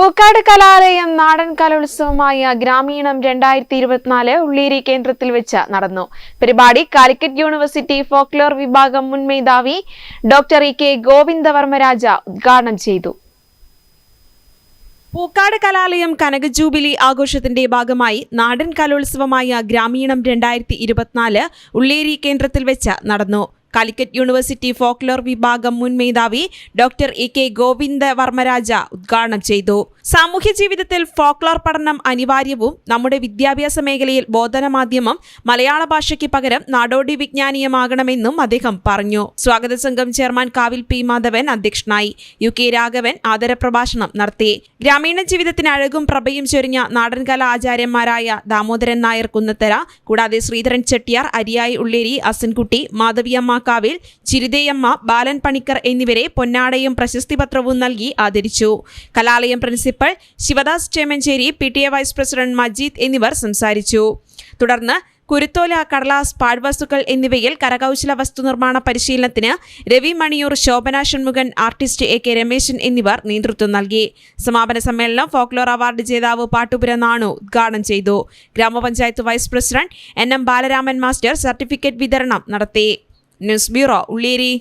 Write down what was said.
പൂക്കാട് കലാലയം നാടൻ കലോത്സവമായ ഗ്രാമീണം 2024 ഉള്ളേരി കേന്ദ്രത്തിൽ വെച്ച് നടന്നു. പരിപാടി കാലിക്കറ്റ് യൂണിവേഴ്സിറ്റി ഫോക്ലോർ വിഭാഗം മുൻ മേധാവി ഡോക്ടർ കെ ഗോവിന്ദവർമ്മരാജ ഉദ്ഘാടനം ചെയ്തു. പൂക്കാട് കലാലയം കനക ജൂബിലി ആഘോഷത്തിന്റെ ഭാഗമായി നാടൻ കലോത്സവമായ ഗ്രാമീണം 2024 ഉള്ളേരി കേന്ദ്രത്തിൽ വെച്ച് നടന്നു. കാലിക്കറ്റ് യൂണിവേഴ്സിറ്റി ഫോക്ലോർ വിഭാഗം മുൻ മേധാവി ഡോക്ടർ കെ ഗോവിന്ദവർമ്മരാജ ഉദ്ഘാടനം ചെയ്തു. സാമൂഹ്യ ജീവിതത്തിൽ ഫോക്ലോർ പഠനം അനിവാര്യവും നമ്മുടെ വിദ്യാഭ്യാസ മേഖലയിൽ ബോധനമാധ്യമം മലയാള ഭാഷയ്ക്ക് പകരം നാടോടി വിജ്ഞാനീയമാകണമെന്നും അദ്ദേഹം പറഞ്ഞു. സ്വാഗത സംഘം ചെയർമാൻ കാവിൽ പി മാധവൻ അധ്യക്ഷനായി. UK രാഘവൻ ആദരപ്രഭാഷണം നടത്തി. ഗ്രാമീണ ജീവിതത്തിന് അഴകും പ്രഭയും ചൊരിഞ്ഞ നാടൻ കലാ ആചാര്യന്മാരായ ദാമോദരൻ നായർ കുന്നത്തര, കൂടാതെ ശ്രീധരൻ ചെട്ടിയാർ, അരിയായി ഉള്ളേരി, അസൻകുട്ടി, മാധവിയമ്മ കാവിൽ, ചിരിതയമ്മ, ബാലൻ പണിക്കർ എന്നിവരെ പൊന്നാടയും പ്രശസ്തിപത്രവും നൽകി ആദരിച്ചു. കലാലയം principal Shivadas Chemancheri, PTA vice president Majeed എന്നിവർ സംസാരിച്ചു. തുടർന്ന് കുരുത്തോല, കടലാസ്, പാഴ്വസ്തുക്കൾ എന്നിവയിൽ കരകൗശല വസ്തുനിർമ്മാണ പരിശീലനത്തിന് രവി മണിയൂർ, ശോഭന ഷൺമുഖൻ, ആർട്ടിസ്റ്റ് AK രമേശൻ എന്നിവർ നേതൃത്വം നൽകി. സമാപന സമ്മേളനം ഫോക്ലോർ അവാർഡ് ജേതാവ് പാട്ടുപുര നാണു ഉദ്ഘാടനം ചെയ്തു. ഗ്രാമപഞ്ചായത്ത് vice president NM Balaraman master certificate വിതരണം നടത്തി. News bureau, Ulliyeri.